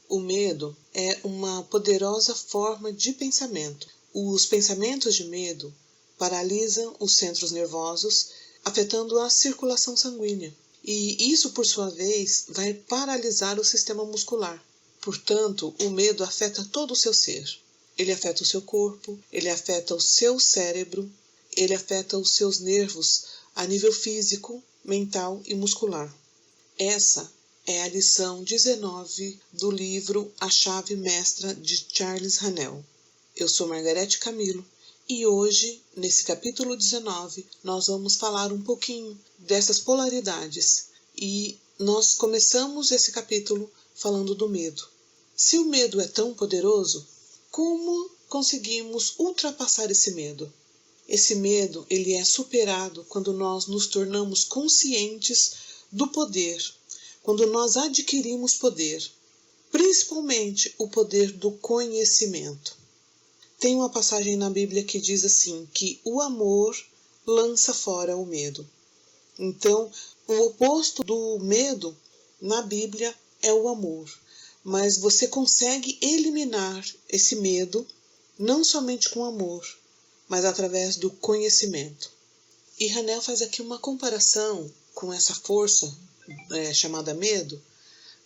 O medo é uma poderosa forma de pensamento. Os pensamentos de medo paralisam os centros nervosos, afetando a circulação sanguínea. E isso, por sua vez, vai paralisar o sistema muscular. Portanto, o medo afeta todo o seu ser. Ele afeta o seu corpo, ele afeta o seu cérebro, ele afeta os seus nervos a nível físico, mental e muscular. Essa é a lição 19 do livro A Chave Mestra de Charles Haanel. Eu sou Margarete Camilo e hoje, nesse capítulo 19, nós vamos falar um pouquinho dessas polaridades. E nós começamos esse capítulo falando do medo. Se o medo é tão poderoso, como conseguimos ultrapassar esse medo? Esse medo, ele é superado quando nós nos tornamos conscientes do poder, quando nós adquirimos poder, principalmente o poder do conhecimento. Tem uma passagem na Bíblia que diz assim, que o amor lança fora o medo. Então, o oposto do medo na Bíblia é o amor. Mas você consegue eliminar esse medo não somente com amor, mas através do conhecimento. E Haanel faz aqui uma comparação com essa força chamada medo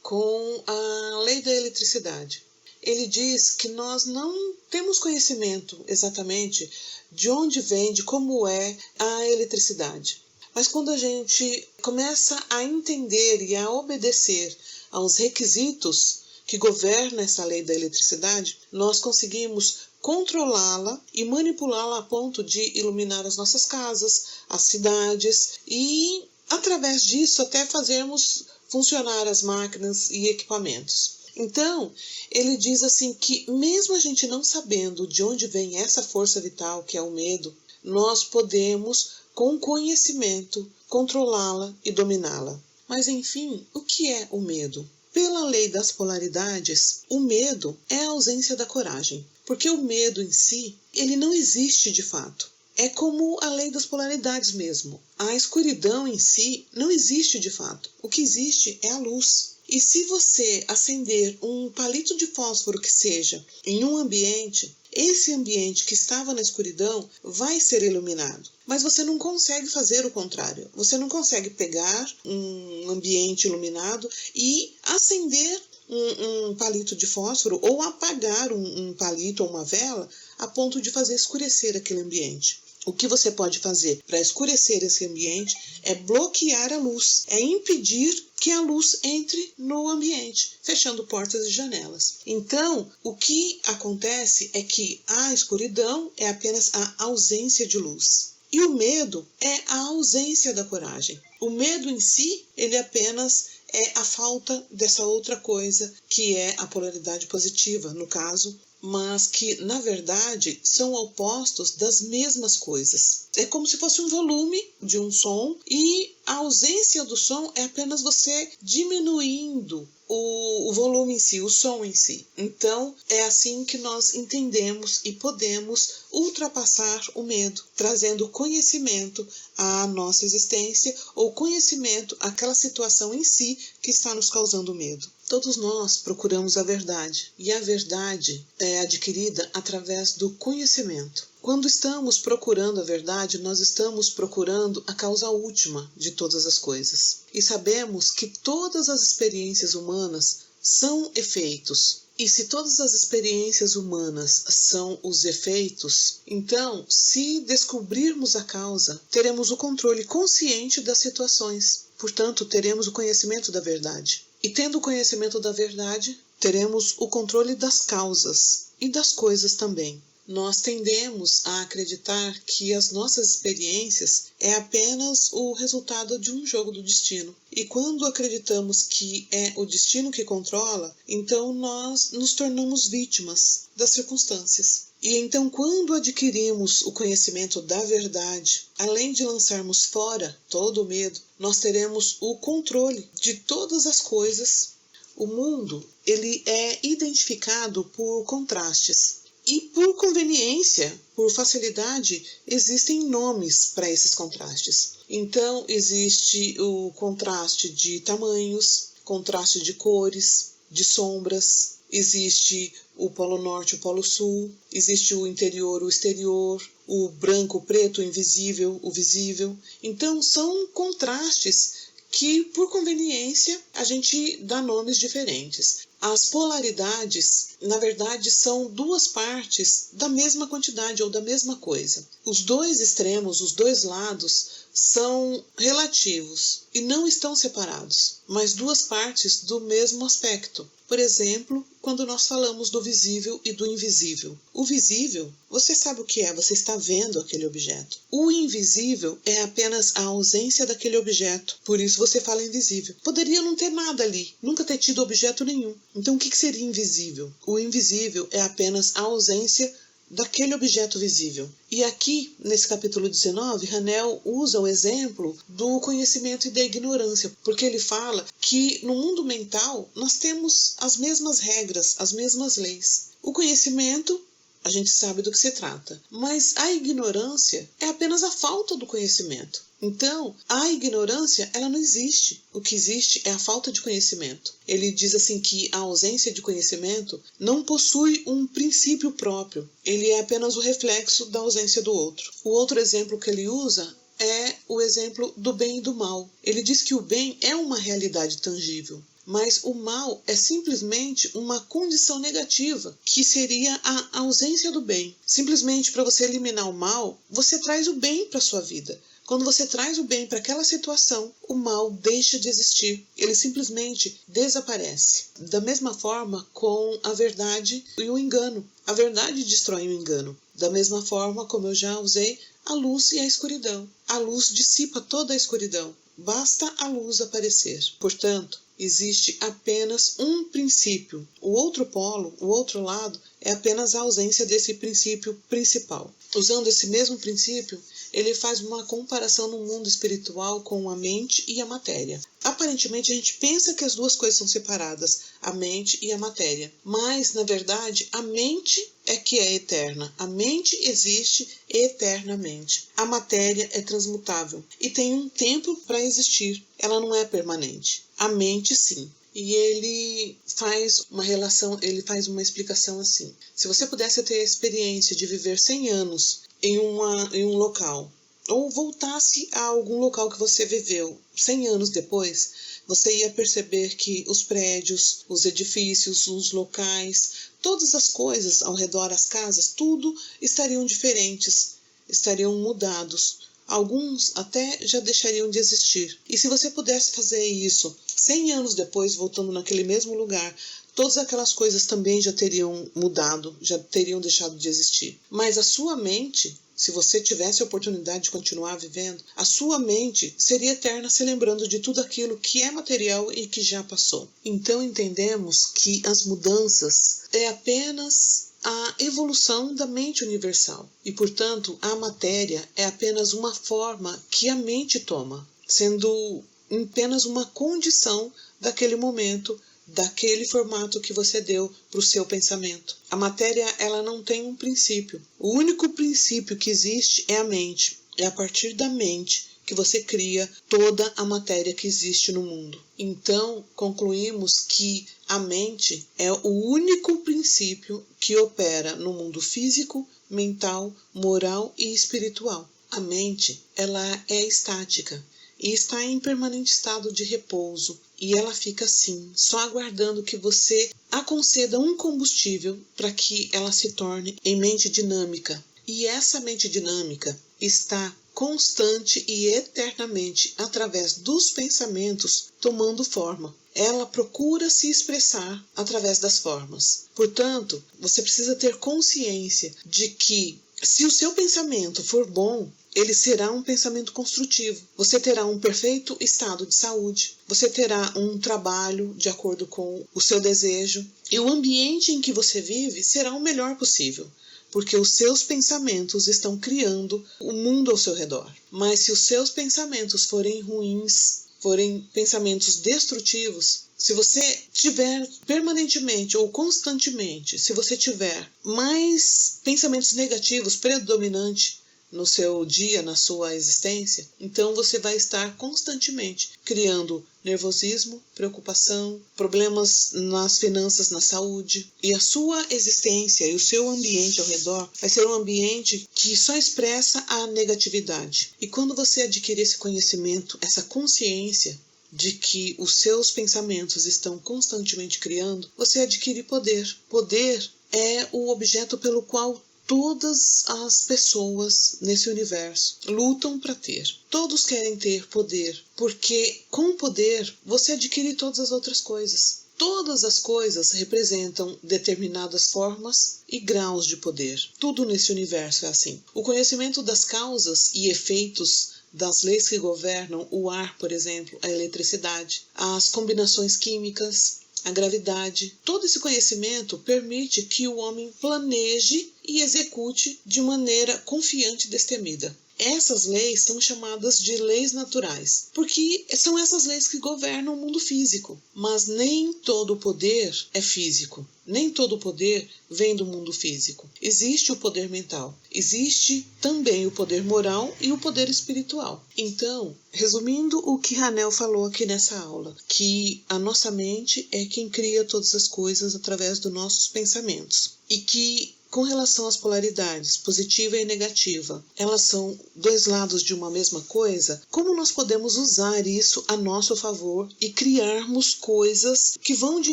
com a lei da eletricidade. Ele diz que nós não temos conhecimento exatamente de onde vem, de como é a eletricidade. Mas quando a gente começa a entender e a obedecer aos requisitos que governam essa lei da eletricidade, nós conseguimos controlá-la e manipulá-la a ponto de iluminar as nossas casas, as cidades e, através disso, até fazermos funcionar as máquinas e equipamentos. Então, ele diz assim que mesmo a gente não sabendo de onde vem essa força vital, que é o medo, nós podemos, com conhecimento, controlá-la e dominá-la. Mas, enfim, o que é o medo? Pela lei das polaridades, o medo é a ausência da coragem, porque o medo em si, ele não existe de fato. É como a lei das polaridades mesmo. A escuridão em si não existe de fato. O que existe é a luz. E se você acender um palito de fósforo que seja em um ambiente, esse ambiente que estava na escuridão vai ser iluminado. Mas você não consegue fazer o contrário. Você não consegue pegar um ambiente iluminado e acender um palito de fósforo ou apagar um palito ou uma vela a ponto de fazer escurecer aquele ambiente. O que você pode fazer para escurecer esse ambiente é bloquear a luz, é impedir que a luz entre no ambiente, fechando portas e janelas. Então, o que acontece é que a escuridão é apenas a ausência de luz. E o medo é a ausência da coragem. O medo em si, ele apenas é a falta dessa outra coisa que é a polaridade positiva, no caso, mas que, na verdade, são opostos das mesmas coisas. É como se fosse um volume de um som e a ausência do som é apenas você diminuindo o volume em si, o som em si. Então, é assim que nós entendemos e podemos ultrapassar o medo, trazendo conhecimento à nossa existência ou conhecimento àquela situação em si que está nos causando medo. Todos nós procuramos a verdade, e a verdade é adquirida através do conhecimento. Quando estamos procurando a verdade, nós estamos procurando a causa última de todas as coisas. E sabemos que todas as experiências humanas são efeitos. E se todas as experiências humanas são os efeitos, então, se descobrirmos a causa, teremos o controle consciente das situações. Portanto, teremos o conhecimento da verdade. E tendo o conhecimento da verdade, teremos o controle das causas e das coisas também. Nós tendemos a acreditar que as nossas experiências é apenas o resultado de um jogo do destino. E quando acreditamos que é o destino que controla, então nós nos tornamos vítimas das circunstâncias. E então, quando adquirimos o conhecimento da verdade, além de lançarmos fora todo o medo, nós teremos o controle de todas as coisas. O mundo, ele é identificado por contrastes. E por conveniência, por facilidade, existem nomes para esses contrastes. Então, existe o contraste de tamanhos, contraste de cores, de sombras, existe o polo norte, o polo sul, existe o interior, o exterior, o branco, o preto, o invisível, o visível. Então são contrastes que, por conveniência, a gente dá nomes diferentes. As polaridades, na verdade, são duas partes da mesma quantidade ou da mesma coisa. Os dois extremos, os dois lados, são relativos e não estão separados, mas duas partes do mesmo aspecto. Por exemplo, quando nós falamos do visível e do invisível. O visível, você sabe o que é, você está vendo aquele objeto. O invisível é apenas a ausência daquele objeto, por isso você fala invisível. Poderia não ter nada ali, nunca ter tido objeto nenhum. Então o que seria invisível? O invisível é apenas a ausência daquele objeto visível. E aqui, nesse capítulo 19, Hanel usa o exemplo do conhecimento e da ignorância, porque ele fala que no mundo mental nós temos as mesmas regras, as mesmas leis. O conhecimento, a gente sabe do que se trata, mas a ignorância é apenas a falta do conhecimento. Então, a ignorância, ela não existe. O que existe é a falta de conhecimento. Ele diz assim que a ausência de conhecimento não possui um princípio próprio. Ele é apenas o reflexo da ausência do outro. O outro exemplo que ele usa é o exemplo do bem e do mal. Ele diz que o bem é uma realidade tangível, mas o mal é simplesmente uma condição negativa, que seria a ausência do bem. Simplesmente para você eliminar o mal, você traz o bem para a sua vida. Quando você traz o bem para aquela situação, o mal deixa de existir. Ele simplesmente desaparece. Da mesma forma com a verdade e o engano. A verdade destrói o engano. Da mesma forma, como eu já usei, a luz e a escuridão. A luz dissipa toda a escuridão. Basta a luz aparecer. Portanto, existe apenas um princípio. O outro polo, o outro lado, é apenas a ausência desse princípio principal. Usando esse mesmo princípio, ele faz uma comparação no mundo espiritual com a mente e a matéria. Aparentemente, a gente pensa que as duas coisas são separadas, a mente e a matéria. Mas, na verdade, a mente é que é eterna. A mente existe eternamente. A matéria é transmutável e tem um tempo para existir. Ela não é permanente. A mente, sim. E ele faz uma relação, ele faz uma explicação assim. Se você pudesse ter a experiência de viver 100 anos em um local, ou voltasse a algum local que você viveu 100 anos depois, você ia perceber que os prédios, os edifícios, os locais, todas as coisas ao redor, as casas, tudo estariam diferentes, estariam mudados. Alguns até já deixariam de existir. E se você pudesse fazer isso 100 anos depois, voltando naquele mesmo lugar, todas aquelas coisas também já teriam mudado, já teriam deixado de existir. Mas a sua mente, se você tivesse a oportunidade de continuar vivendo, a sua mente seria eterna, se lembrando de tudo aquilo que é material e que já passou. Então entendemos que as mudanças é apenas a evolução da mente universal. E, portanto, a matéria é apenas uma forma que a mente toma, sendo apenas uma condição daquele momento, daquele formato que você deu para o seu pensamento. A matéria, ela não tem um princípio. O único princípio que existe é a mente. É a partir da mente que você cria toda a matéria que existe no mundo. Então, concluímos que a mente é o único princípio que opera no mundo físico, mental, moral e espiritual. A mente, ela é estática e está em permanente estado de repouso, e ela fica assim, só aguardando que você a conceda um combustível para que ela se torne em mente dinâmica. E essa mente dinâmica está constante e eternamente, através dos pensamentos, tomando forma. Ela procura se expressar através das formas. Portanto, você precisa ter consciência de que, se o seu pensamento for bom, ele será um pensamento construtivo. Você terá um perfeito estado de saúde. Você terá um trabalho de acordo com o seu desejo. E o ambiente em que você vive será o melhor possível, porque os seus pensamentos estão criando o mundo ao seu redor. Mas se os seus pensamentos forem ruins, forem pensamentos destrutivos, se você tiver permanentemente ou constantemente, se você tiver mais pensamentos negativos predominantes, no seu dia, na sua existência, então você vai estar constantemente criando nervosismo, preocupação, problemas nas finanças, na saúde. E a sua existência e o seu ambiente ao redor vai ser um ambiente que só expressa a negatividade. E quando você adquirir esse conhecimento, essa consciência de que os seus pensamentos estão constantemente criando, você adquire poder. Poder é o objeto pelo qual todas as pessoas nesse universo lutam para ter. Todos querem ter poder, porque com poder você adquire todas as outras coisas. Todas as coisas representam determinadas formas e graus de poder. Tudo nesse universo é assim. O conhecimento das causas e efeitos das leis que governam o ar, por exemplo, a eletricidade, as combinações químicas, a gravidade. Todo esse conhecimento permite que o homem planeje e execute de maneira confiante e destemida. Essas leis são chamadas de leis naturais, porque são essas leis que governam o mundo físico. Mas nem todo o poder é físico. Nem todo o poder vem do mundo físico. Existe o poder mental. Existe também o poder moral e o poder espiritual. Então, resumindo o que Hanel falou aqui nessa aula, que a nossa mente é quem cria todas as coisas através dos nossos pensamentos. E que com relação às polaridades, positiva e negativa, elas são dois lados de uma mesma coisa, como nós podemos usar isso a nosso favor e criarmos coisas que vão de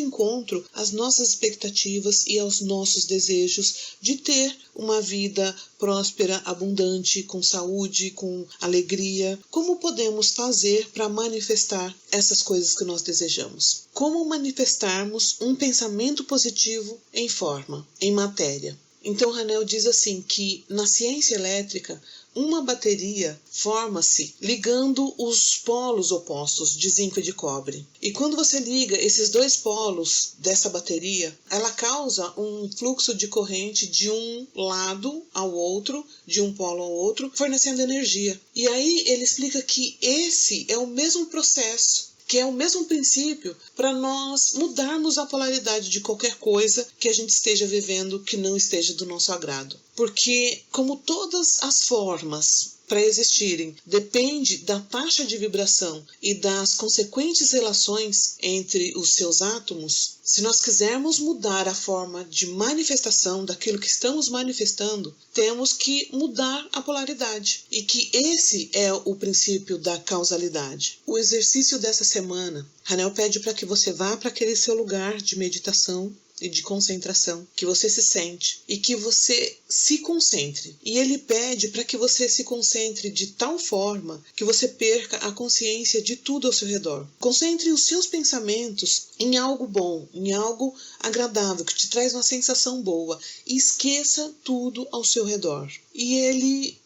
encontro às nossas expectativas e aos nossos desejos de ter uma vida próspera, abundante, com saúde, com alegria? Como podemos fazer para manifestar essas coisas que nós desejamos? Como manifestarmos um pensamento positivo em forma, em matéria? Então Hanel diz assim que na ciência elétrica uma bateria forma-se ligando os polos opostos de zinco e de cobre. E quando você liga esses dois polos dessa bateria, ela causa um fluxo de corrente de um lado ao outro, de um polo ao outro, fornecendo energia. E aí ele explica que esse é o mesmo processo, que é o mesmo princípio para nós mudarmos a polaridade de qualquer coisa que a gente esteja vivendo que não esteja do nosso agrado. Porque, como todas as formas para existirem depende da taxa de vibração e das consequentes relações entre os seus átomos, se nós quisermos mudar a forma de manifestação daquilo que estamos manifestando, temos que mudar a polaridade. E que esse é o princípio da causalidade. O exercício dessa semana, Hanel pede para que você vá para aquele seu lugar de meditação e de concentração, que você se sente e que você se concentre. E ele pede para que você se concentre de tal forma que você perca a consciência de tudo ao seu redor. Concentre os seus pensamentos em algo bom, em algo agradável, que te traz uma sensação boa, e esqueça tudo ao seu redor. E ele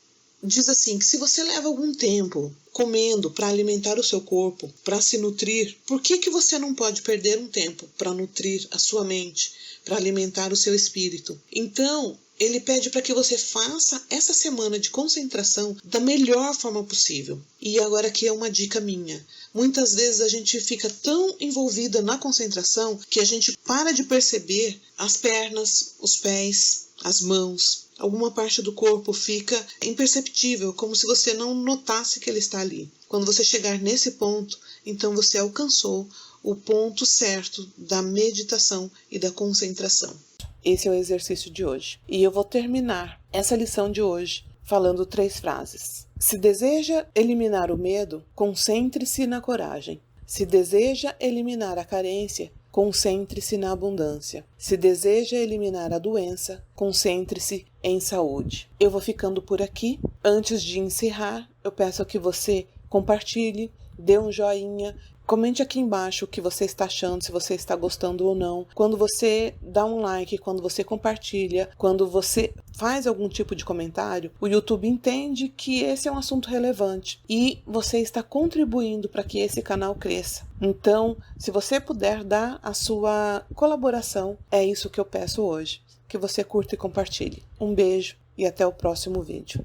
diz assim, que se você leva algum tempo comendo para alimentar o seu corpo, para se nutrir, por que você não pode perder um tempo para nutrir a sua mente, para alimentar o seu espírito? Então, ele pede para que você faça essa semana de concentração da melhor forma possível. E agora aqui é uma dica minha. Muitas vezes a gente fica tão envolvida na concentração que a gente para de perceber as pernas, os pés, as mãos. Alguma parte do corpo fica imperceptível, como se você não notasse que ele está ali. Quando você chegar nesse ponto, então você alcançou o ponto certo da meditação e da concentração. Esse é o exercício de hoje. E eu vou terminar essa lição de hoje falando 3 frases. Se deseja eliminar o medo, concentre-se na coragem. Se deseja eliminar a carência, concentre-se na abundância. Se deseja eliminar a doença, concentre-se em saúde. Eu vou ficando por aqui. Antes de encerrar, eu peço que você compartilhe, dê um joinha, comente aqui embaixo o que você está achando, se você está gostando ou não. Quando você dá um like, quando você compartilha, quando você faz algum tipo de comentário, o YouTube entende que esse é um assunto relevante e você está contribuindo para que esse canal cresça. Então, se você puder dar a sua colaboração, é isso que eu peço hoje. Que você curta e compartilhe. Um beijo e até o próximo vídeo.